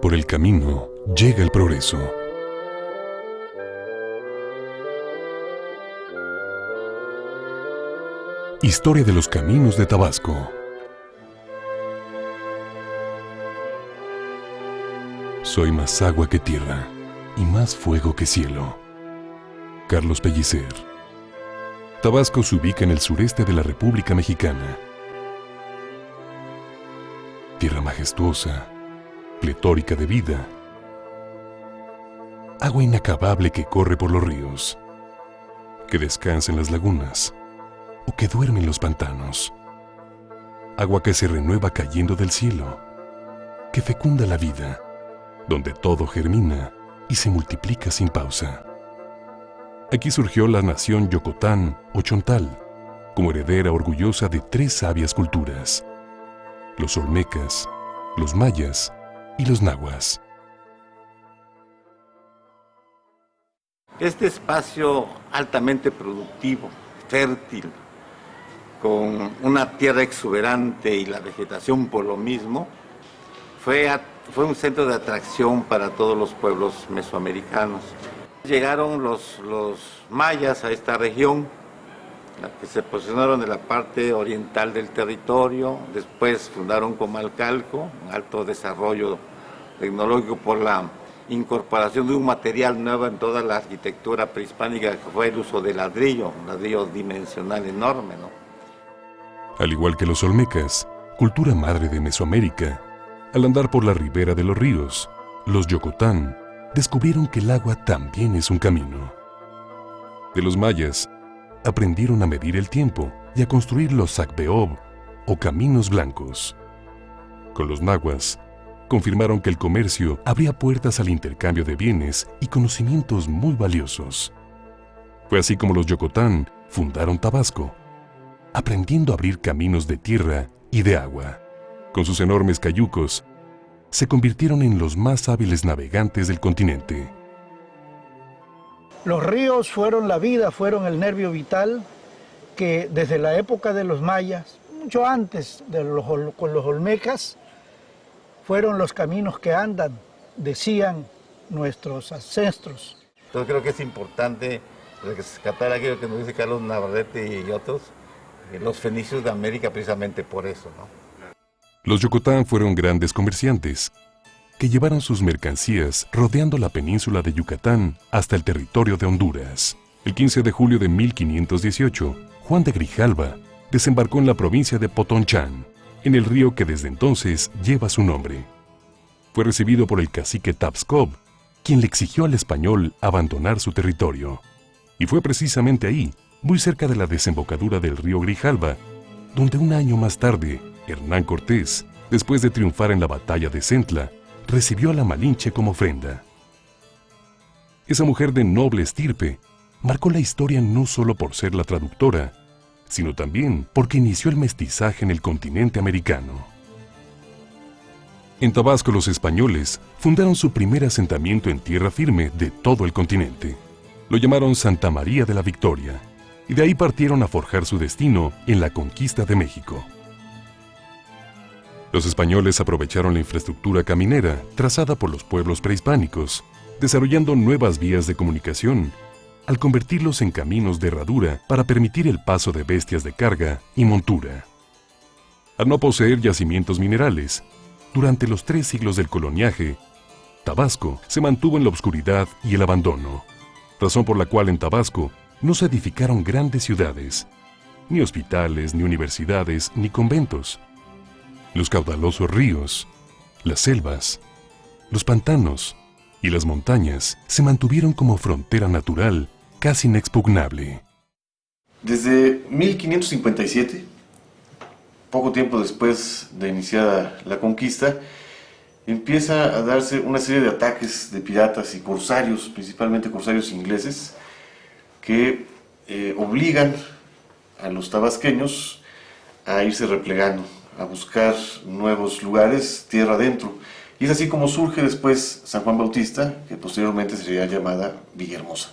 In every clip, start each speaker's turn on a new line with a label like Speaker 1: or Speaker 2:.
Speaker 1: Por el camino llega el progreso. Historia de los caminos de Tabasco. Soy más agua que tierra y más fuego que cielo. Carlos Pellicer. Tabasco se ubica en el sureste de la República Mexicana. Tierra majestuosa, pletórica de vida. Agua inacabable que corre por los ríos, que descansa en las lagunas o que duerme en los pantanos. Agua que se renueva cayendo del cielo, que fecunda la vida, donde todo germina y se multiplica sin pausa. Aquí surgió la nación Yocotán o Chontal, como heredera orgullosa de tres sabias culturas: los olmecas, los mayas y los nahuas.
Speaker 2: Este espacio altamente productivo, fértil, con una tierra exuberante y la vegetación por lo mismo, fue un centro de atracción para todos los pueblos mesoamericanos. Llegaron los mayas a esta región, que se posicionaron en la parte oriental del territorio, después fundaron Comalcalco, un alto desarrollo tecnológico por la incorporación de un material nuevo en toda la arquitectura prehispánica, que fue el uso de ladrillo, un ladrillo dimensional enorme, ¿no?
Speaker 1: Al igual que los olmecas, cultura madre de Mesoamérica, al andar por la ribera de los ríos, los Yocotán descubrieron que el agua también es un camino. De los mayas, aprendieron a medir el tiempo y a construir los Sacbeob o caminos blancos. Con los nahuas, confirmaron que el comercio abría puertas al intercambio de bienes y conocimientos muy valiosos. Fue así como los Yocotán fundaron Tabasco, aprendiendo a abrir caminos de tierra y de agua. Con sus enormes cayucos, se convirtieron en los más hábiles navegantes del continente.
Speaker 3: Los ríos fueron la vida, fueron el nervio vital que desde la época de los mayas, mucho antes con los olmecas, fueron los caminos que andan, decían nuestros ancestros.
Speaker 2: Entonces creo que es importante rescatar aquello que nos dice Carlos Navarrete y otros, los fenicios de América, precisamente por eso, ¿no?
Speaker 1: Los Yocotán fueron grandes comerciantes que llevaron sus mercancías rodeando la península de Yucatán hasta el territorio de Honduras. El 15 de julio de 1518, Juan de Grijalva desembarcó en la provincia de Potonchán, en el río que desde entonces lleva su nombre. Fue recibido por el cacique Tapscov, quien le exigió al español abandonar su territorio. Y fue precisamente ahí, muy cerca de la desembocadura del río Grijalva, donde un año más tarde, Hernán Cortés, después de triunfar en la batalla de Centla, recibió a la Malinche como ofrenda. Esa mujer de noble estirpe marcó la historia no solo por ser la traductora, sino también porque inició el mestizaje en el continente americano. En Tabasco los españoles fundaron su primer asentamiento en tierra firme de todo el continente. Lo llamaron Santa María de la Victoria, y de ahí partieron a forjar su destino en la conquista de México. Los españoles aprovecharon la infraestructura caminera trazada por los pueblos prehispánicos, desarrollando nuevas vías de comunicación, al convertirlos en caminos de herradura para permitir el paso de bestias de carga y montura. Al no poseer yacimientos minerales, durante los 3 siglos del coloniaje, Tabasco se mantuvo en la obscuridad y el abandono, razón por la cual en Tabasco no se edificaron grandes ciudades, ni hospitales, ni universidades, ni conventos. Los caudalosos ríos, las selvas, los pantanos y las montañas se mantuvieron como frontera natural casi inexpugnable.
Speaker 4: Desde 1557, poco tiempo después de iniciada la conquista, empieza a darse una serie de ataques de piratas y corsarios, principalmente corsarios ingleses, que obligan a los tabasqueños a irse replegando, a buscar nuevos lugares tierra adentro. Y es así como surge después San Juan Bautista, que posteriormente sería llamada Villahermosa.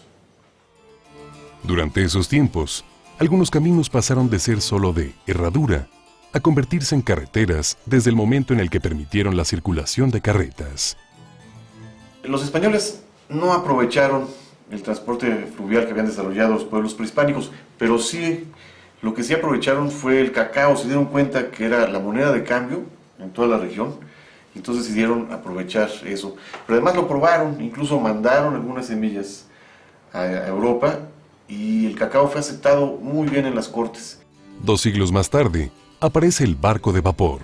Speaker 1: Durante esos tiempos, algunos caminos pasaron de ser solo de herradura a convertirse en carreteras desde el momento en el que permitieron la circulación de carretas.
Speaker 4: Los españoles no aprovecharon el transporte fluvial que habían desarrollado los pueblos prehispánicos, pero sí, lo que sí aprovecharon fue el cacao. Se dieron cuenta que era la moneda de cambio en toda la región, entonces decidieron aprovechar eso. Pero además lo probaron, incluso mandaron algunas semillas a Europa y el cacao fue aceptado muy bien en las cortes.
Speaker 1: 2 siglos más tarde, aparece el barco de vapor.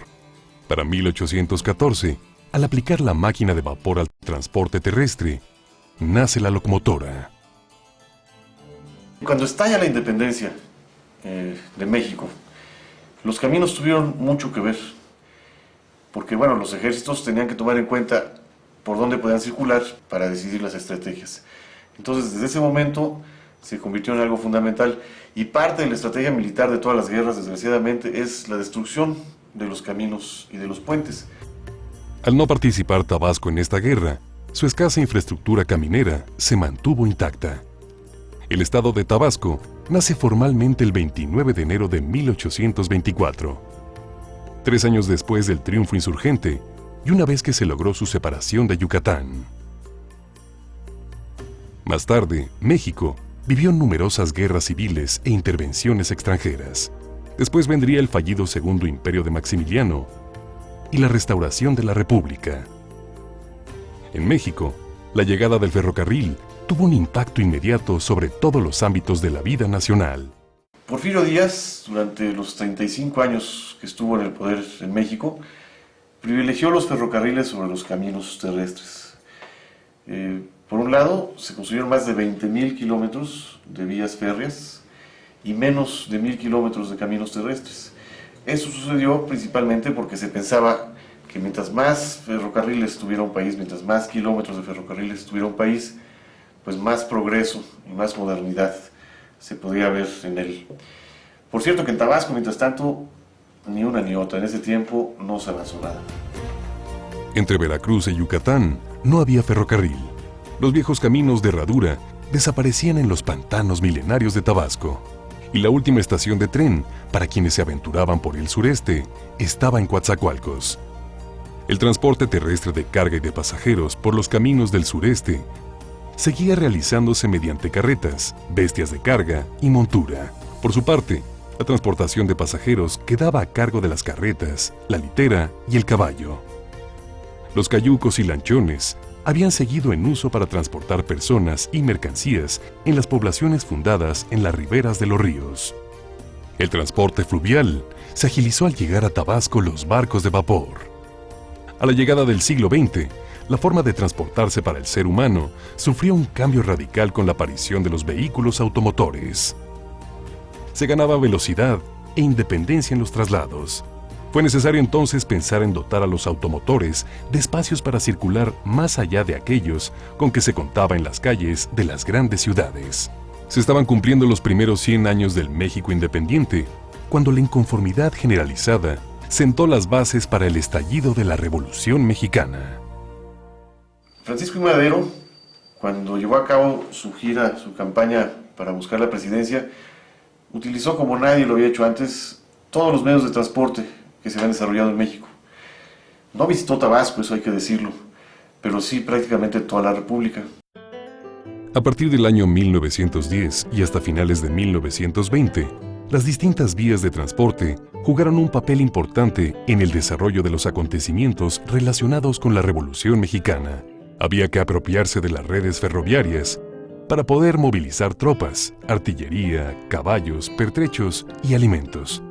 Speaker 1: Para 1814, al aplicar la máquina de vapor al transporte terrestre, nace la locomotora.
Speaker 4: Cuando estalla la independencia de México, los caminos tuvieron mucho que ver, porque bueno, los ejércitos tenían que tomar en cuenta por dónde podían circular para decidir las estrategias. Entonces, desde ese momento se convirtió en algo fundamental, y parte de la estrategia militar de todas las guerras, desgraciadamente, es la destrucción de los caminos y de los puentes.
Speaker 1: Al no participar Tabasco en esta guerra, su escasa infraestructura caminera se mantuvo intacta. El estado de Tabasco nace formalmente el 29 de enero de 1824, 3 años después del triunfo insurgente y una vez que se logró su separación de Yucatán. Más tarde, México vivió numerosas guerras civiles e intervenciones extranjeras. Después vendría el fallido Segundo Imperio de Maximiliano y la restauración de la República. En México, la llegada del ferrocarril tuvo un impacto inmediato sobre todos los ámbitos de la vida nacional.
Speaker 4: Porfirio Díaz, durante los 35 años que estuvo en el poder en México, privilegió los ferrocarriles sobre los caminos terrestres. Por un lado, se construyeron más de 20,000 kilómetros de vías férreas y menos de 1,000 kilómetros de caminos terrestres. Eso sucedió principalmente porque se pensaba que mientras más ferrocarriles tuviera un país, mientras más kilómetros de ferrocarriles tuviera un país, pues más progreso y más modernidad se podía ver en él. Por cierto que en Tabasco, mientras tanto, ni una ni otra. En ese tiempo no se avanzó nada.
Speaker 1: Entre Veracruz y Yucatán no había ferrocarril. Los viejos caminos de herradura desaparecían en los pantanos milenarios de Tabasco. Y la última estación de tren, para quienes se aventuraban por el sureste, estaba en Coatzacoalcos. El transporte terrestre de carga y de pasajeros por los caminos del sureste seguía realizándose mediante carretas, bestias de carga y montura. Por su parte, la transportación de pasajeros quedaba a cargo de las carretas, la litera y el caballo. Los cayucos y lanchones habían seguido en uso para transportar personas y mercancías en las poblaciones fundadas en las riberas de los ríos. El transporte fluvial se agilizó al llegar a Tabasco los barcos de vapor. A la llegada del siglo XX, la forma de transportarse para el ser humano sufrió un cambio radical con la aparición de los vehículos automotores. Se ganaba velocidad e independencia en los traslados. Fue necesario entonces pensar en dotar a los automotores de espacios para circular más allá de aquellos con que se contaba en las calles de las grandes ciudades. Se estaban cumpliendo los primeros 100 años del México independiente, cuando la inconformidad generalizada sentó las bases para el estallido de la Revolución Mexicana.
Speaker 4: Francisco I. Madero, cuando llevó a cabo su gira, su campaña para buscar la presidencia, utilizó como nadie lo había hecho antes todos los medios de transporte que se habían desarrollado en México. No visitó Tabasco, eso hay que decirlo, pero sí prácticamente toda la República.
Speaker 1: A partir del año 1910 y hasta finales de 1920, las distintas vías de transporte jugaron un papel importante en el desarrollo de los acontecimientos relacionados con la Revolución Mexicana. Había que apropiarse de las redes ferroviarias para poder movilizar tropas, artillería, caballos, pertrechos y alimentos.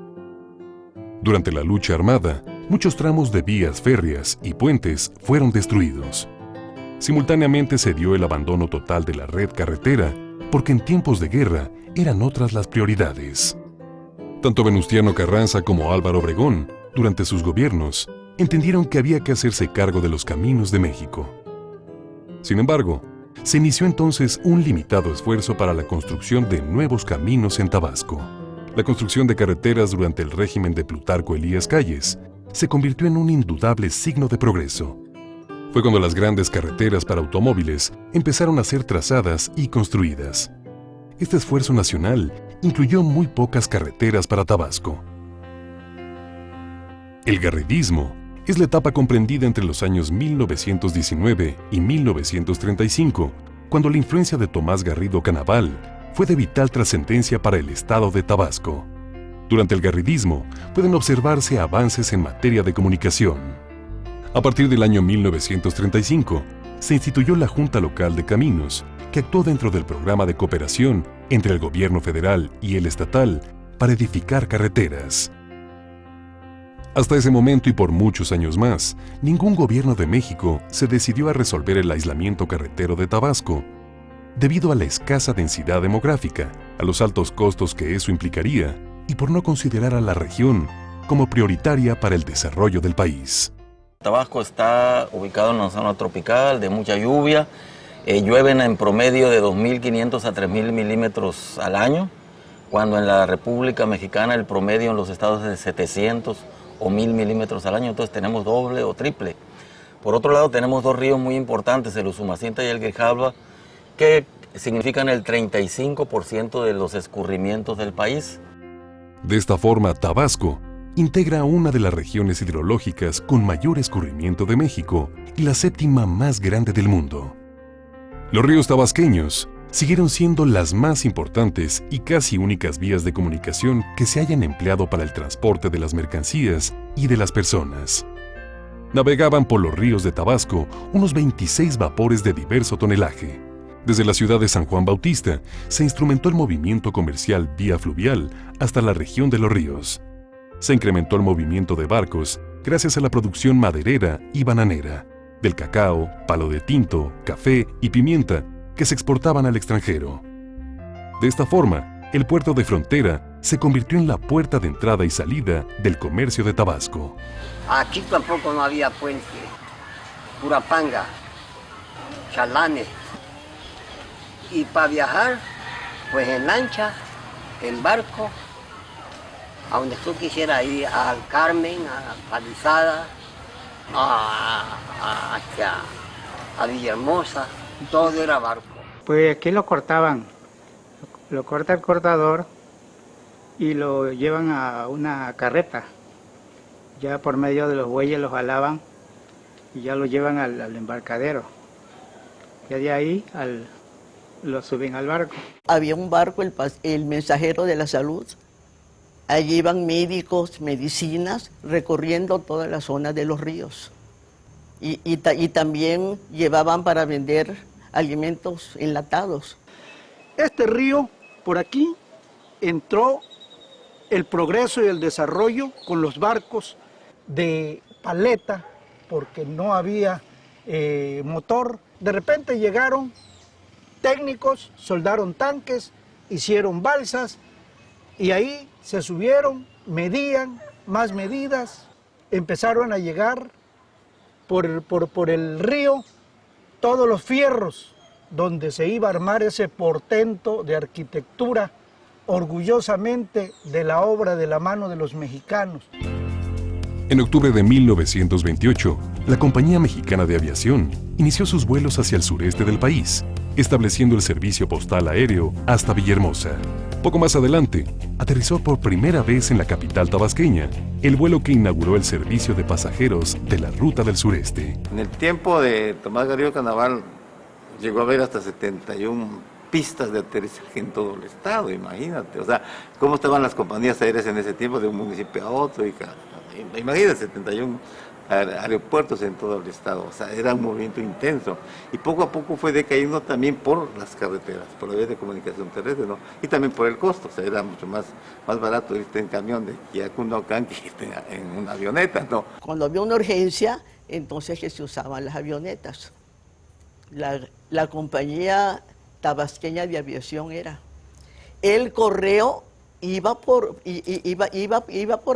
Speaker 1: Durante la lucha armada, muchos tramos de vías férreas y puentes fueron destruidos. Simultáneamente se dio el abandono total de la red carretera, porque en tiempos de guerra eran otras las prioridades. Tanto Venustiano Carranza como Álvaro Obregón, durante sus gobiernos, entendieron que había que hacerse cargo de los caminos de México. Sin embargo, se inició entonces un limitado esfuerzo para la construcción de nuevos caminos en Tabasco. La construcción de carreteras durante el régimen de Plutarco Elías Calles se convirtió en un indudable signo de progreso. Fue cuando las grandes carreteras para automóviles empezaron a ser trazadas y construidas. Este esfuerzo nacional incluyó muy pocas carreteras para Tabasco. El garredismo Es la etapa comprendida entre los años 1919 y 1935, cuando la influencia de Tomás Garrido Canaval fue de vital trascendencia para el estado de Tabasco. Durante el garridismo pueden observarse avances en materia de comunicación. A partir del año 1935, se instituyó la Junta Local de Caminos, que actuó dentro del programa de cooperación entre el gobierno federal y el estatal para edificar carreteras. Hasta ese momento y por muchos años más, ningún gobierno de México se decidió a resolver el aislamiento carretero de Tabasco, debido a la escasa densidad demográfica, a los altos costos que eso implicaría y por no considerar a la región como prioritaria para el desarrollo del país.
Speaker 5: Tabasco está ubicado en una zona tropical de mucha lluvia, llueven en promedio de 2.500 a 3.000 milímetros al año, cuando en la República Mexicana el promedio en los estados es de 700 o 1.000 milímetros al año, entonces tenemos doble o triple. Por otro lado tenemos dos ríos muy importantes, el Usumacinta y el Grijalva, que significan el 35% de los escurrimientos del país.
Speaker 1: De esta forma, Tabasco integra una de las regiones hidrológicas con mayor escurrimiento de México y la séptima más grande del mundo. Los ríos tabasqueños siguieron siendo las más importantes y casi únicas vías de comunicación que se hayan empleado para el transporte de las mercancías y de las personas. Navegaban por los ríos de Tabasco unos 26 vapores de diverso tonelaje. Desde la ciudad de San Juan Bautista se instrumentó el movimiento comercial vía fluvial hasta la región de los ríos. Se incrementó el movimiento de barcos gracias a la producción maderera y bananera, del cacao, palo de tinto, café y pimienta que se exportaban al extranjero. De esta forma, el puerto de frontera se convirtió en la puerta de entrada y salida del comercio de Tabasco.
Speaker 6: Aquí tampoco no había puente, pura panga, chalanes. Y para viajar, pues en lancha, en barco, a donde tú quisieras ir, al Carmen, a Palizada, a Villahermosa, todo era barco.
Speaker 7: Pues aquí lo cortaban, lo corta el cortador y lo llevan a una carreta. Ya por medio de los bueyes los jalaban y ya lo llevan al embarcadero. Ya de ahí lo suben al barco.
Speaker 8: Había un barco, el Mensajero de la Salud. Allí iban médicos, medicinas, recorriendo toda la zona de los ríos. Y también llevaban para vender alimentos enlatados.
Speaker 3: Este río, por aquí, entró el progreso y el desarrollo con los barcos de paleta, porque no había motor. De repente llegaron técnicos, soldaron tanques, hicieron balsas y ahí se subieron, medían, más medidas, empezaron a llegar por el río todos los fierros donde se iba a armar ese portento de arquitectura orgullosamente de la obra de la mano de los mexicanos.
Speaker 1: En octubre de 1928, la Compañía Mexicana de Aviación inició sus vuelos hacia el sureste del país, estableciendo el servicio postal aéreo hasta Villahermosa. Poco más adelante, aterrizó por primera vez en la capital tabasqueña el vuelo que inauguró el servicio de pasajeros de la Ruta del Sureste.
Speaker 2: En el tiempo de Tomás Garrido Canaval llegó a haber hasta 71 pistas de aterrizaje en todo el estado, imagínate. O sea, cómo estaban las compañías aéreas en ese tiempo de un municipio a otro. Imagínate, 71 aeropuertos en todo el estado, o sea, era un movimiento intenso y poco a poco fue decayendo también por las carreteras, por la vía de comunicación terrestre, ¿no? Y también por el costo, o sea, era mucho más barato irte en camión de Yacunocán que irte en una avioneta, ¿no?
Speaker 8: Cuando había una urgencia, entonces que se usaban las avionetas. La compañía tabasqueña de aviación era. El correo iba por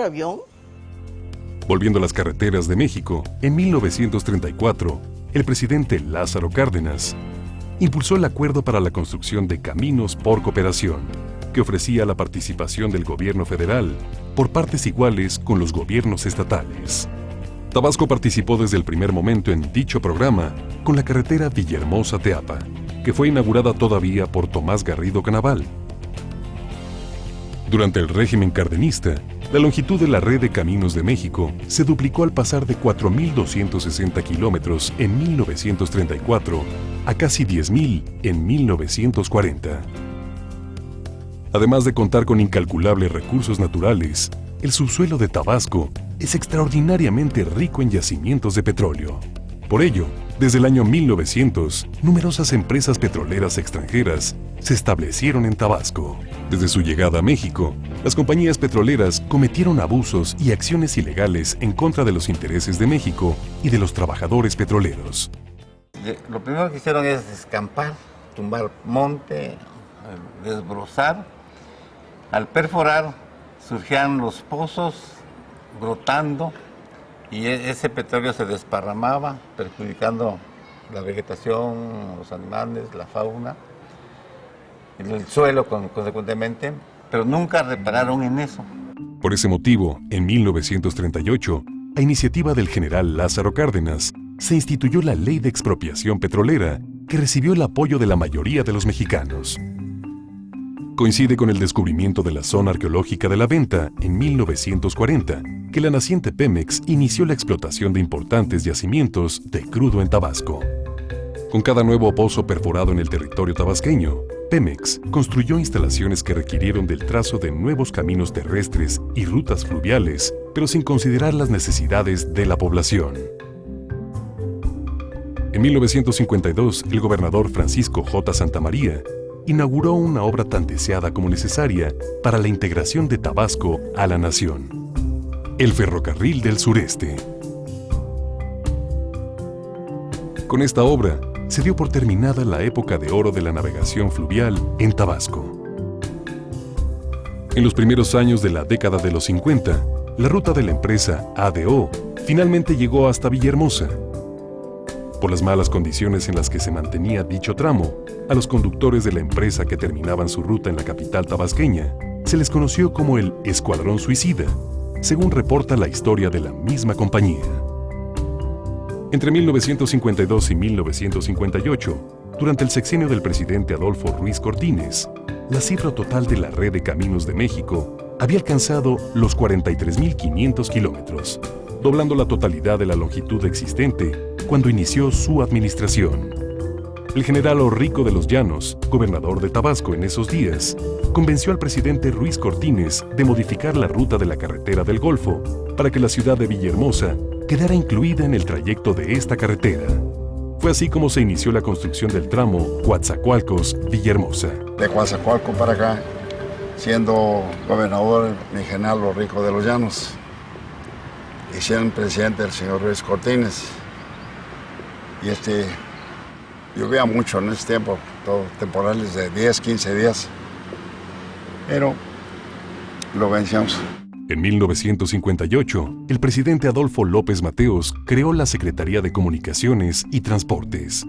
Speaker 8: avión.
Speaker 1: Volviendo a las carreteras de México, en 1934, el presidente Lázaro Cárdenas impulsó el Acuerdo para la Construcción de Caminos por Cooperación, que ofrecía la participación del gobierno federal por partes iguales con los gobiernos estatales. Tabasco participó desde el primer momento en dicho programa con la carretera Villahermosa-Teapa, que fue inaugurada todavía por Tomás Garrido Canaval. Durante el régimen cardenista, La longitud de la red de caminos de México se duplicó al pasar de 4.260 kilómetros en 1934 a casi 10.000 en 1940. Además de contar con incalculables recursos naturales, el subsuelo de Tabasco es extraordinariamente rico en yacimientos de petróleo. Por ello, desde el año 1900, numerosas empresas petroleras extranjeras se establecieron en Tabasco. Desde su llegada a México, las compañías petroleras cometieron abusos y acciones ilegales en contra de los intereses de México y de los trabajadores petroleros.
Speaker 2: Lo primero que hicieron es escampar, tumbar monte, desbrozar. Al perforar, surgían los pozos brotando y ese petróleo se desparramaba, perjudicando la vegetación, los animales, la fauna, el suelo consecuentemente, pero nunca repararon en eso.
Speaker 1: Por ese motivo, en 1938, a iniciativa del general Lázaro Cárdenas, se instituyó la Ley de Expropiación Petrolera, que recibió el apoyo de la mayoría de los mexicanos. Coincide con el descubrimiento de la zona arqueológica de La Venta en 1940, que la naciente Pemex inició la explotación de importantes yacimientos de crudo en Tabasco. Con cada nuevo pozo perforado en el territorio tabasqueño, Pemex construyó instalaciones que requirieron del trazo de nuevos caminos terrestres y rutas fluviales, pero sin considerar las necesidades de la población. En 1952, el gobernador Francisco J. Santamaría inauguró una obra tan deseada como necesaria para la integración de Tabasco a la nación: el Ferrocarril del Sureste. Con esta obra, se dio por terminada la época de oro de la navegación fluvial en Tabasco. En los primeros años de la década de los 50, la ruta de la empresa ADO finalmente llegó hasta Villahermosa. Por las malas condiciones en las que se mantenía dicho tramo, a los conductores de la empresa que terminaban su ruta en la capital tabasqueña se les conoció como el Escuadrón Suicida, según reporta la historia de la misma compañía. Entre 1952 y 1958, durante el sexenio del presidente Adolfo Ruiz Cortines, la cifra total de la red de caminos de México había alcanzado los 43.500 kilómetros, doblando la totalidad de la longitud existente cuando inició su administración. El general Orrico de los Llanos, gobernador de Tabasco en esos días, convenció al presidente Ruiz Cortines de modificar la ruta de la carretera del Golfo para que la ciudad de Villahermosa quedara incluida en el trayecto de esta carretera. Fue así como se inició la construcción del tramo Coatzacoalcos-Villahermosa.
Speaker 9: De Coatzacoalcos para acá, siendo gobernador mi general Orrico de los Llanos, y siendo presidente el señor Ruiz Cortines. Y llovía mucho en ese tiempo, temporales de 10, 15 días, pero lo vencimos.
Speaker 1: En 1958, el presidente Adolfo López Mateos creó la Secretaría de Comunicaciones y Transportes.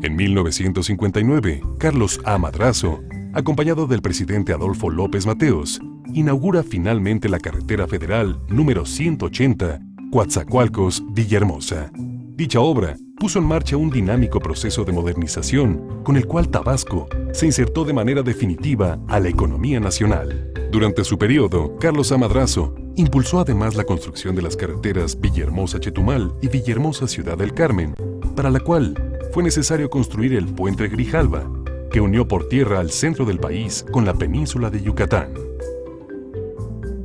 Speaker 1: En 1959, Carlos A. Madrazo, acompañado del presidente Adolfo López Mateos, inaugura finalmente la carretera federal número 180, Coatzacoalcos-Villahermosa. Dicha obra puso en marcha un dinámico proceso de modernización con el cual Tabasco se insertó de manera definitiva a la economía nacional. Durante su periodo, Carlos A. Madrazo impulsó además la construcción de las carreteras Villahermosa-Chetumal y Villahermosa-Ciudad del Carmen, para la cual fue necesario construir el puente Grijalva, que unió por tierra al centro del país con la península de Yucatán.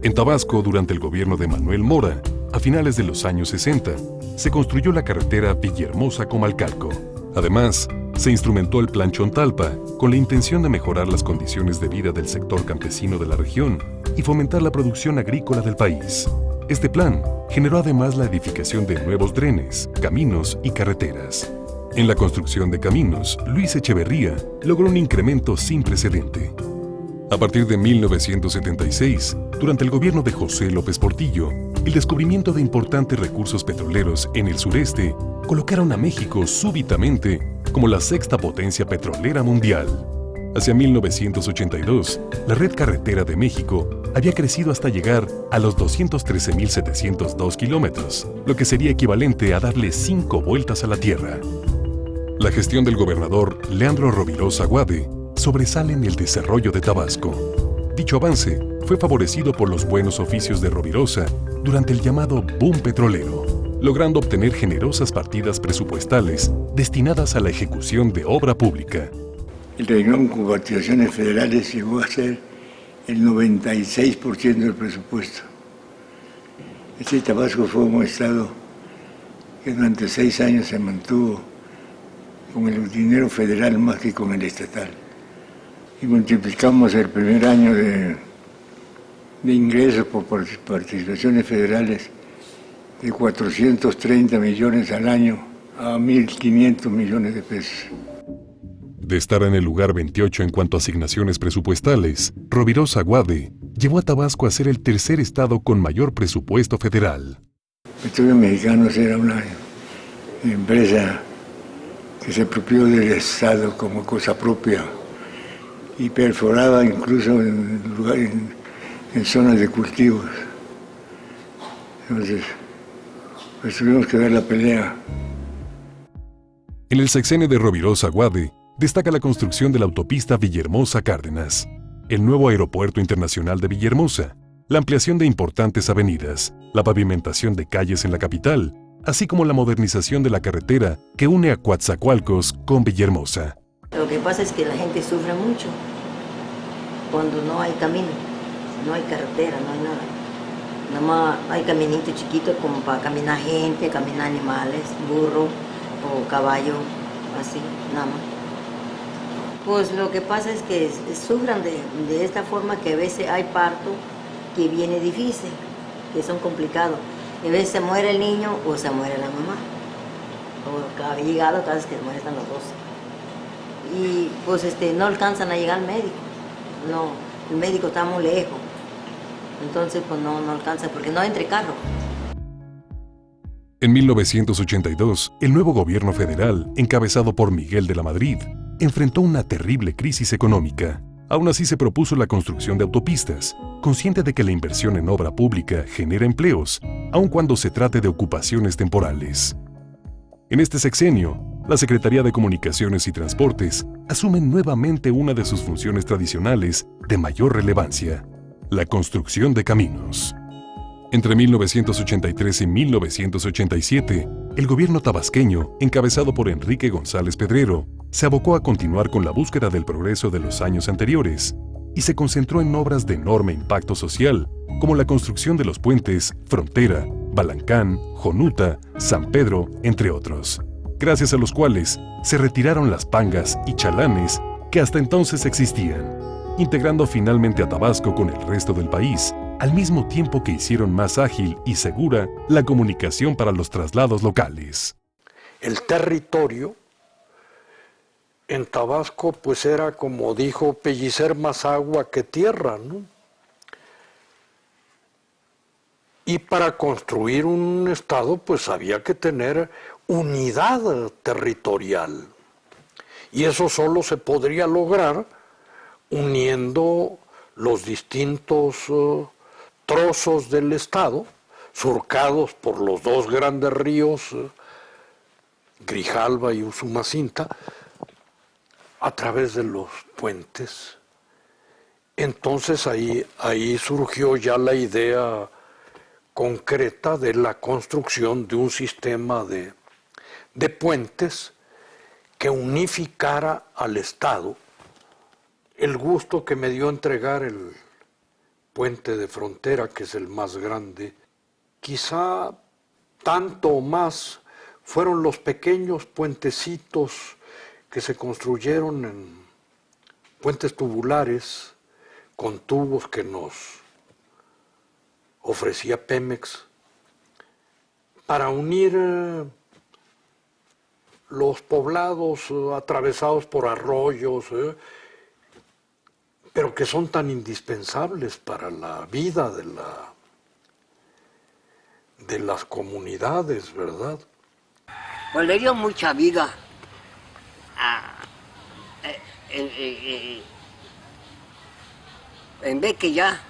Speaker 1: En Tabasco, durante el gobierno de Manuel Mora, a finales de los años 60, se construyó la carretera Villahermosa-Comalcalco. Además, se instrumentó el Plan Chontalpa con la intención de mejorar las condiciones de vida del sector campesino de la región y fomentar la producción agrícola del país. Este plan generó además la edificación de nuevos drenes, caminos y carreteras. En la construcción de caminos, Luis Echeverría logró un incremento sin precedente. A partir de 1976, durante el gobierno de José López Portillo, el descubrimiento de importantes recursos petroleros en el sureste colocaron a México súbitamente como la sexta potencia petrolera mundial. Hacia 1982, la red carretera de México había crecido hasta llegar a los 213.702 kilómetros, lo que sería equivalente a darle 5 vueltas a la Tierra. La gestión del gobernador Leandro Rovirosa Guade sobresale en el desarrollo de Tabasco. Dicho avance fue favorecido por los buenos oficios de Rovirosa durante el llamado boom petrolero, logrando obtener generosas partidas presupuestales destinadas a la ejecución de obra pública.
Speaker 10: El renglón con cotizaciones federales llegó a ser el 96% del presupuesto. Tabasco fue un estado que durante 6 años se mantuvo con el dinero federal más que con el estatal. Y multiplicamos el primer año de ingresos por participaciones federales de 430 millones al año a 1.500 millones de pesos.
Speaker 1: De estar en el lugar 28 en cuanto a asignaciones presupuestales, Rovirosa Guade llevó a Tabasco a ser el tercer estado con mayor presupuesto federal.
Speaker 10: Petróleos Mexicanos era una empresa que se apropió del estado como cosa propia y perforaba incluso en zonas de cultivos. Entonces, pues tuvimos que dar la pelea.
Speaker 1: En el sexenio de Rovirosa Guade destaca la construcción de la autopista Villahermosa-Cárdenas, el nuevo aeropuerto internacional de Villahermosa, la ampliación de importantes avenidas, la pavimentación de calles en la capital, así como la modernización de la carretera que une a Coatzacoalcos con Villahermosa.
Speaker 11: Lo que pasa es que la gente sufre mucho cuando no hay camino, no hay carretera, no hay nada. Nada más hay caminitos chiquitos como para caminar gente, caminar animales, burro o caballo, así, nada más. Pues lo que pasa es que sufran de esta forma, que a veces hay parto que viene difícil, que son complicados. A veces se muere el niño o se muere la mamá. O ha llegado cada vez que mueren los dos. Y pues no alcanzan a llegar al médico. No, el médico está muy lejos. Entonces pues no alcanza porque no entra carro.
Speaker 1: En 1982, el nuevo gobierno federal, encabezado por Miguel de la Madrid, enfrentó una terrible crisis económica. Aún así se propuso la construcción de autopistas, consciente de que la inversión en obra pública genera empleos, aun cuando se trate de ocupaciones temporales. En este sexenio, la Secretaría de Comunicaciones y Transportes asume nuevamente una de sus funciones tradicionales de mayor relevancia, la construcción de caminos. Entre 1983 y 1987, el gobierno tabasqueño, encabezado por Enrique González Pedrero, se abocó a continuar con la búsqueda del progreso de los años anteriores y se concentró en obras de enorme impacto social, como la construcción de los puentes Frontera, Balancán, Jonuta, San Pedro, entre otros, gracias a los cuales se retiraron las pangas y chalanes que hasta entonces existían, integrando finalmente a Tabasco con el resto del país, al mismo tiempo que hicieron más ágil y segura la comunicación para los traslados locales.
Speaker 12: El territorio en Tabasco pues era, como dijo, pellicer más agua que tierra, ¿no? Y para construir un estado pues había que tener unidad territorial. Y eso solo se podría lograr uniendo los distintos trozos del estado, surcados por los dos grandes ríos, Grijalva y Usumacinta, a través de los puentes. Entonces ahí surgió ya la idea concreta de la construcción de un sistema de puentes que unificara al estado. El gusto que me dio entregar el puente de Frontera, que es el más grande, quizá tanto o más fueron los pequeños puentecitos que se construyeron en puentes tubulares con tubos que nos ofrecía Pemex para unir los poblados atravesados por arroyos, pero que son tan indispensables para la vida de las comunidades, ¿verdad?
Speaker 6: Pues le dio mucha vida en vez que ya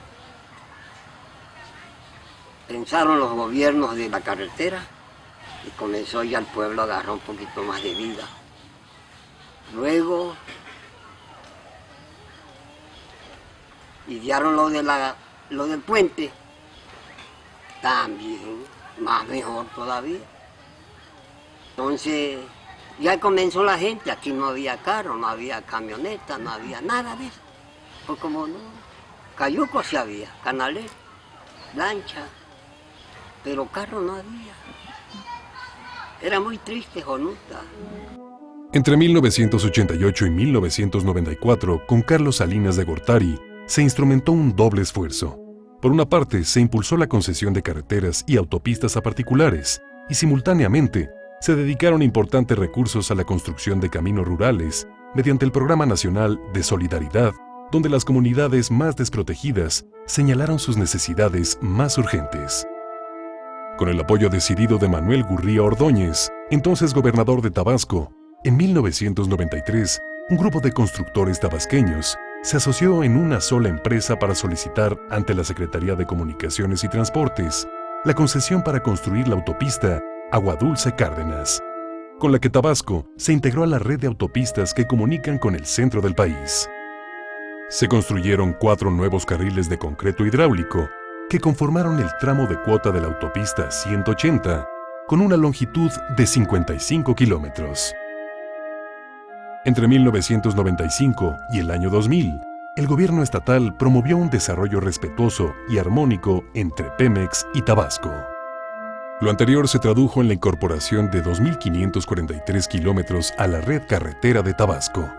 Speaker 6: pensaron los gobiernos de la carretera y comenzó ya el pueblo a agarrar un poquito más de vida. Luego Idearon lo del puente, también, más mejor todavía. Entonces, ya comenzó la gente, aquí no había carro, no había camioneta, no había nada de eso. Pues como no, cayucos sí había, canales, lancha, pero carro no había. Era muy triste, Jonuta.
Speaker 1: Entre 1988 y 1994, con Carlos Salinas de Gortari, se instrumentó un doble esfuerzo. Por una parte, se impulsó la concesión de carreteras y autopistas a particulares, y simultáneamente, se dedicaron importantes recursos a la construcción de caminos rurales mediante el Programa Nacional de Solidaridad, donde las comunidades más desprotegidas señalaron sus necesidades más urgentes. Con el apoyo decidido de Manuel Gurría Ordóñez, entonces gobernador de Tabasco, en 1993, un grupo de constructores tabasqueños se asoció en una sola empresa para solicitar ante la Secretaría de Comunicaciones y Transportes la concesión para construir la autopista Agua Dulce Cárdenas, con la que Tabasco se integró a la red de autopistas que comunican con el centro del país. Se construyeron 4 nuevos carriles de concreto hidráulico que conformaron el tramo de cuota de la autopista 180 con una longitud de 55 kilómetros. Entre 1995 y el año 2000, el gobierno estatal promovió un desarrollo respetuoso y armónico entre Pemex y Tabasco. Lo anterior se tradujo en la incorporación de 2.543 kilómetros a la red carretera de Tabasco.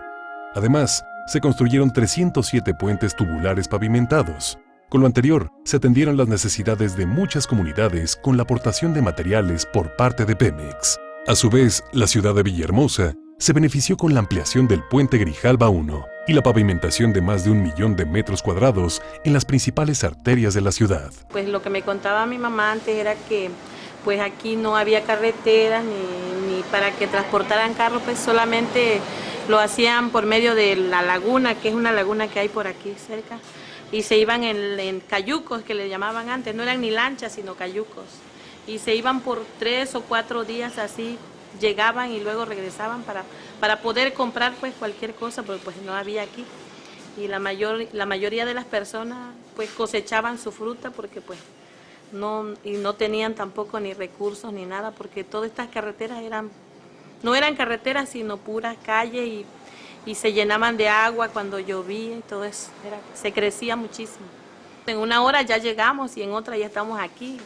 Speaker 1: Además, se construyeron 307 puentes tubulares pavimentados. Con lo anterior, se atendieron las necesidades de muchas comunidades con la aportación de materiales por parte de Pemex. A su vez, la ciudad de Villahermosa se benefició con la ampliación del puente Grijalva 1 y la pavimentación de más de 1 millón de metros cuadrados en las principales arterias de la ciudad.
Speaker 13: Pues lo que me contaba mi mamá antes era que pues aquí no había carreteras ni para que transportaran carros, pues solamente lo hacían por medio de la laguna, que es una laguna que hay por aquí cerca, y se iban en cayucos, que le llamaban antes, no eran ni lanchas sino cayucos, y se iban por 3 o 4 días así, llegaban y luego regresaban para poder comprar pues cualquier cosa, porque pues no había aquí. Y la mayoría de las personas pues cosechaban su fruta porque pues no tenían tampoco ni recursos ni nada, porque todas estas carreteras no eran carreteras sino puras calles y se llenaban de agua cuando llovía y todo eso, se crecía muchísimo. En una hora ya llegamos y en otra ya estamos aquí.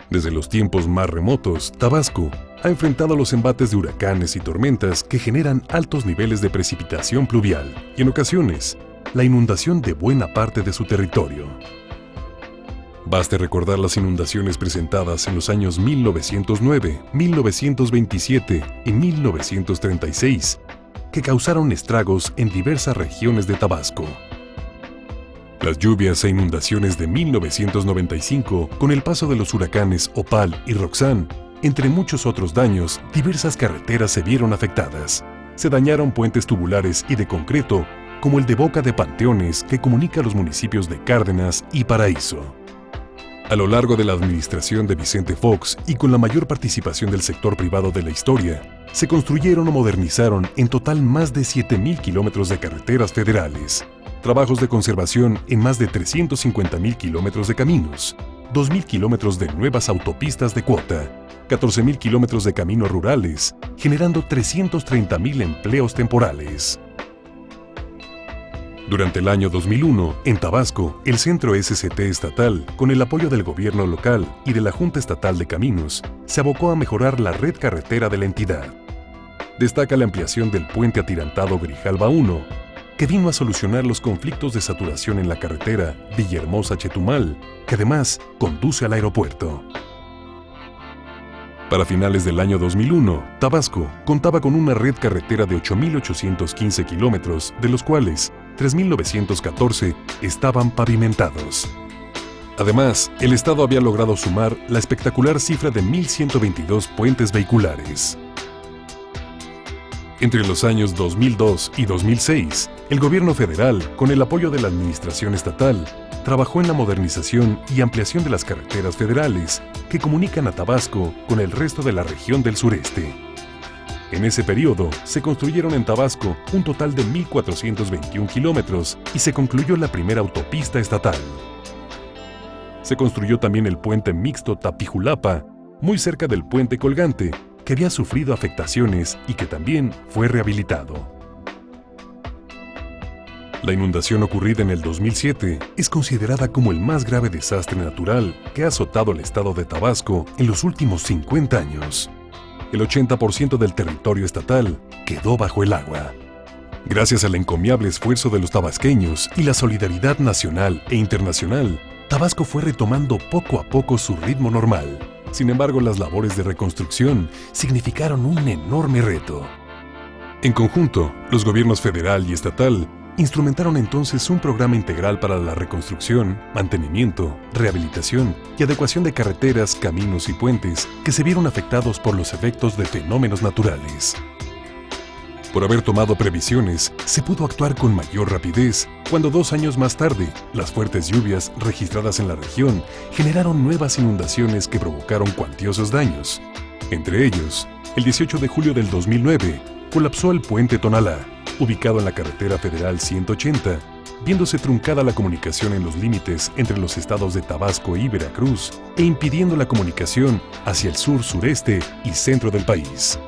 Speaker 1: Desde los tiempos más remotos, Tabasco ha enfrentado los embates de huracanes y tormentas que generan altos niveles de precipitación pluvial y, en ocasiones, la inundación de buena parte de su territorio. Baste recordar las inundaciones presentadas en los años 1909, 1927 y 1936, que causaron estragos en diversas regiones de Tabasco. Las lluvias e inundaciones de 1995, con el paso de los huracanes Opal y Roxanne, entre muchos otros daños, diversas carreteras se vieron afectadas. Se dañaron puentes tubulares y de concreto, como el de Boca de Panteones, que comunica los municipios de Cárdenas y Paraíso. A lo largo de la administración de Vicente Fox y con la mayor participación del sector privado de la historia, se construyeron o modernizaron en total más de 7.000 kilómetros de carreteras federales, trabajos de conservación en más de 350.000 kilómetros de caminos, 2.000 kilómetros de nuevas autopistas de cuota, 14.000 kilómetros de caminos rurales, generando 330.000 empleos temporales. Durante el año 2001, en Tabasco, el Centro SCT estatal, con el apoyo del gobierno local y de la Junta Estatal de Caminos, se abocó a mejorar la red carretera de la entidad. Destaca la ampliación del puente atirantado Grijalva 1, que vino a solucionar los conflictos de saturación en la carretera Villahermosa-Chetumal, que además conduce al aeropuerto. Para finales del año 2001, Tabasco contaba con una red carretera de 8.815 kilómetros, de los cuales 3.914 estaban pavimentados. Además, el Estado había logrado sumar la espectacular cifra de 1.122 puentes vehiculares. Entre los años 2002 y 2006, el gobierno federal, con el apoyo de la administración estatal, trabajó en la modernización y ampliación de las carreteras federales que comunican a Tabasco con el resto de la región del sureste. En ese periodo, se construyeron en Tabasco un total de 1.421 kilómetros y se concluyó la primera autopista estatal. Se construyó también el puente mixto Tapijulapa, muy cerca del puente colgante, que había sufrido afectaciones y que también fue rehabilitado. La inundación ocurrida en el 2007 es considerada como el más grave desastre natural que ha azotado al estado de Tabasco en los últimos 50 años. El 80% del territorio estatal quedó bajo el agua. Gracias al encomiable esfuerzo de los tabasqueños y la solidaridad nacional e internacional, Tabasco fue retomando poco a poco su ritmo normal. Sin embargo, las labores de reconstrucción significaron un enorme reto. En conjunto, los gobiernos federal y estatal instrumentaron entonces un programa integral para la reconstrucción, mantenimiento, rehabilitación y adecuación de carreteras, caminos y puentes que se vieron afectados por los efectos de fenómenos naturales. Por haber tomado previsiones, se pudo actuar con mayor rapidez cuando 2 años más tarde, las fuertes lluvias registradas en la región generaron nuevas inundaciones que provocaron cuantiosos daños. Entre ellos, el 18 de julio del 2009, colapsó el puente Tonalá, ubicado en la carretera federal 180, viéndose truncada la comunicación en los límites entre los estados de Tabasco y Veracruz e impidiendo la comunicación hacia el sur-sureste y centro del país.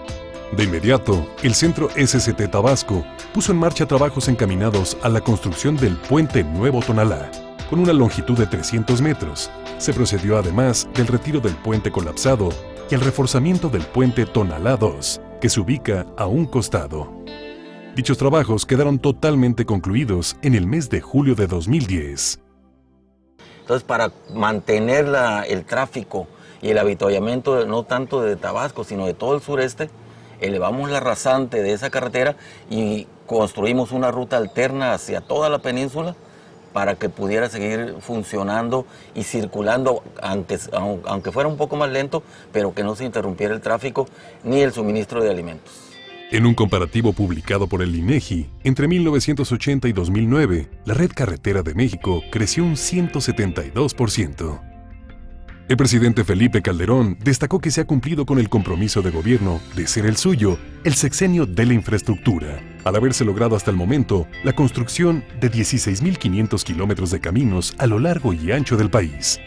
Speaker 1: De inmediato, el Centro SCT Tabasco puso en marcha trabajos encaminados a la construcción del Puente Nuevo Tonalá, con una longitud de 300 metros. Se procedió además del retiro del puente colapsado y al reforzamiento del Puente Tonalá 2, que se ubica a un costado. Dichos trabajos quedaron totalmente concluidos en el mes de julio de 2010.
Speaker 5: Entonces, para mantener el tráfico y el avituallamiento no tanto de Tabasco, sino de todo el sureste, elevamos la rasante de esa carretera y construimos una ruta alterna hacia toda la península para que pudiera seguir funcionando y circulando, aunque fuera un poco más lento, pero que no se interrumpiera el tráfico ni el suministro de alimentos.
Speaker 1: En un comparativo publicado por el INEGI, entre 1980 y 2009, la red carretera de México creció un 172%. El presidente Felipe Calderón destacó que se ha cumplido con el compromiso de gobierno de ser el suyo, el sexenio de la infraestructura, al haberse logrado hasta el momento la construcción de 16.500 kilómetros de caminos a lo largo y ancho del país.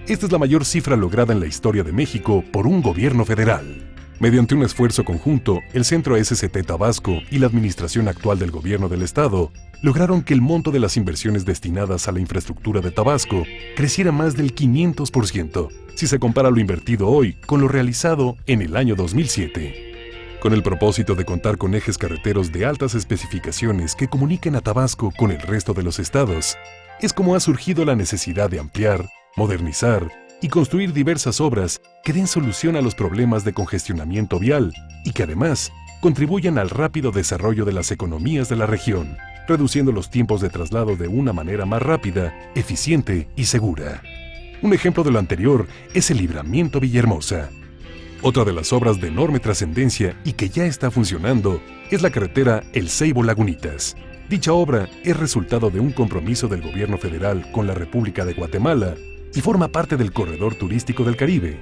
Speaker 1: Esta es la mayor cifra lograda en la historia de México por un gobierno federal. Mediante un esfuerzo conjunto, el Centro SCT Tabasco y la administración actual del gobierno del estado lograron que el monto de las inversiones destinadas a la infraestructura de Tabasco creciera más del 500%, si se compara lo invertido hoy con lo realizado en el año 2007. Con el propósito de contar con ejes carreteros de altas especificaciones que comuniquen a Tabasco con el resto de los estados, es como ha surgido la necesidad de ampliar, modernizar y construir diversas obras que den solución a los problemas de congestionamiento vial y que además contribuyan al rápido desarrollo de las economías de la región, reduciendo los tiempos de traslado de una manera más rápida, eficiente y segura. Un ejemplo de lo anterior es el Libramiento Villahermosa. Otra de las obras de enorme trascendencia y que ya está funcionando es la carretera El Ceibo-Lagunitas. Dicha obra es resultado de un compromiso del gobierno federal con la República de Guatemala y forma parte del Corredor Turístico del Caribe.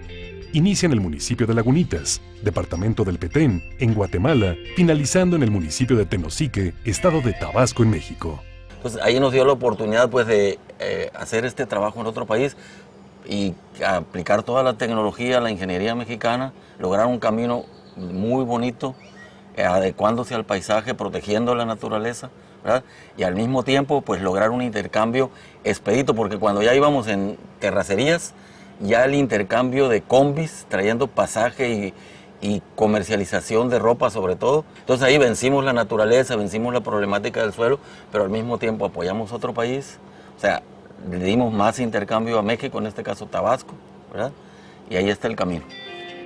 Speaker 1: Inicia en el municipio de Lagunitas, departamento del Petén, en Guatemala, finalizando en el municipio de Tenosique, estado de Tabasco, en México.
Speaker 5: Entonces ahí nos dio la oportunidad pues, de hacer este trabajo en otro país y aplicar toda la tecnología, la ingeniería mexicana, lograr un camino muy bonito, adecuándose al paisaje, protegiendo la naturaleza, ¿verdad? Y al mismo tiempo pues lograr un intercambio expedito, porque cuando ya íbamos en terracerías, ya el intercambio de combis trayendo pasaje y comercialización de ropa sobre todo. Entonces ahí vencimos la naturaleza, vencimos la problemática del suelo, pero al mismo tiempo apoyamos a otro país. O sea, le dimos más intercambio a México, en este caso Tabasco, ¿verdad? Y ahí está el camino.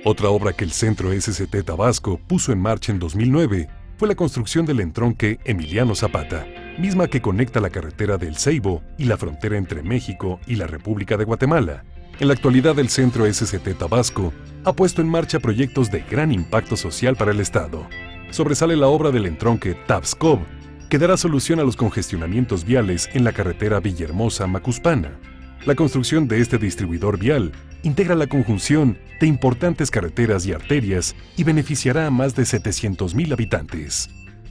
Speaker 1: Otra obra que el Centro SCT Tabasco puso en marcha en 2009 fue la construcción del entronque Emiliano Zapata, misma que conecta la carretera del Ceibo y la frontera entre México y la República de Guatemala. En la actualidad, el Centro SCT Tabasco ha puesto en marcha proyectos de gran impacto social para el Estado. Sobresale la obra del entronque Tabascob, que dará solución a los congestionamientos viales en la carretera Villahermosa-Macuspana. La construcción de este distribuidor vial integra la conjunción de importantes carreteras y arterias y beneficiará a más de 700,000 habitantes.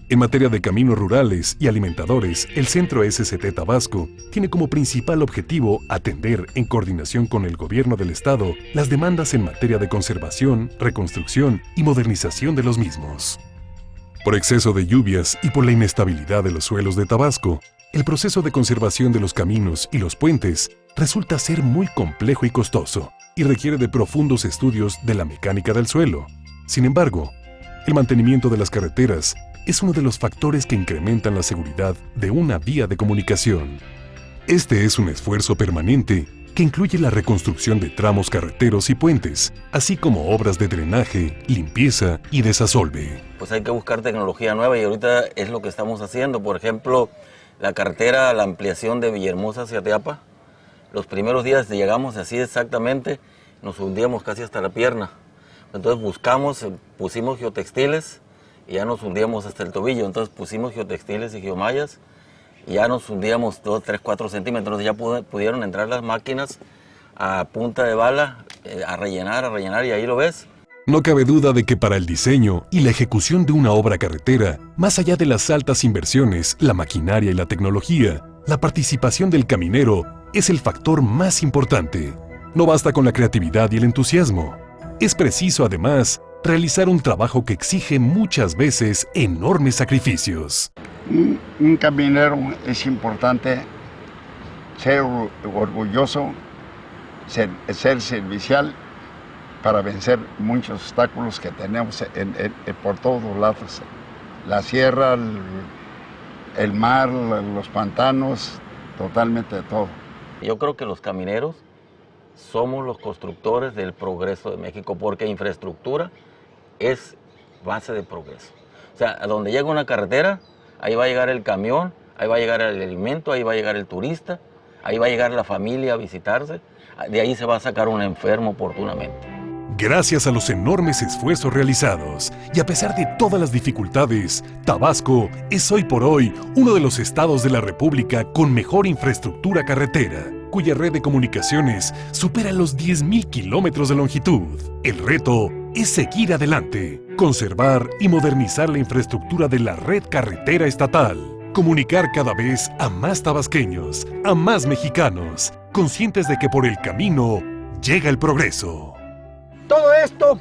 Speaker 1: En materia de caminos rurales y alimentadores, el Centro SCT Tabasco tiene como principal objetivo atender, en coordinación con el gobierno del estado, las demandas en materia de conservación, reconstrucción y modernización de los mismos. Por exceso de lluvias y por la inestabilidad de los suelos de Tabasco, el proceso de conservación de los caminos y los puentes resulta ser muy complejo y costoso y requiere de profundos estudios de la mecánica del suelo. Sin embargo, el mantenimiento de las carreteras es uno de los factores que incrementan la seguridad de una vía de comunicación. Este es un esfuerzo permanente que incluye la reconstrucción de tramos carreteros y puentes, así como obras de drenaje, limpieza y desasolve.
Speaker 5: Pues hay que buscar tecnología nueva y ahorita es lo que estamos haciendo. Por ejemplo, la carretera, la ampliación de Villahermosa hacia Teapa. Los primeros días llegamos así exactamente, nos hundíamos casi hasta la pierna. Entonces buscamos, pusimos geotextiles y ya nos hundíamos hasta el tobillo. Entonces pusimos geotextiles y geomallas y ya nos hundíamos 2, 3, 4 centímetros. Ya pudieron entrar las máquinas a punta de bala, a rellenar y ahí lo ves.
Speaker 1: No cabe duda de que para el diseño y la ejecución de una obra carretera, más allá de las altas inversiones, la maquinaria y la tecnología, la participación del caminero es el factor más importante. No basta con la creatividad y el entusiasmo. Es preciso, además, realizar un trabajo que exige muchas veces enormes sacrificios.
Speaker 9: Un caminero es importante ser orgulloso, ser servicial para vencer muchos obstáculos que tenemos por todos lados. La sierra, el mar, los pantanos, totalmente de todo.
Speaker 5: Yo creo que los camineros somos los constructores del progreso de México, porque infraestructura es base de progreso. O sea, a donde llega una carretera, ahí va a llegar el camión, ahí va a llegar el alimento, ahí va a llegar el turista, ahí va a llegar la familia a visitarse, de ahí se va a sacar un enfermo oportunamente.
Speaker 1: Gracias a los enormes esfuerzos realizados y a pesar de todas las dificultades, Tabasco es hoy por hoy uno de los estados de la República con mejor infraestructura carretera, cuya red de comunicaciones supera los 10,000 kilómetros de longitud. El reto es seguir adelante, conservar y modernizar la infraestructura de la red carretera estatal, comunicar cada vez a más tabasqueños, a más mexicanos, conscientes de que por el camino llega el progreso.
Speaker 3: Todo esto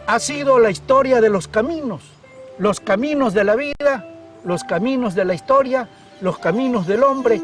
Speaker 3: ha sido la historia de los caminos de la vida, los caminos de la historia, los caminos del hombre.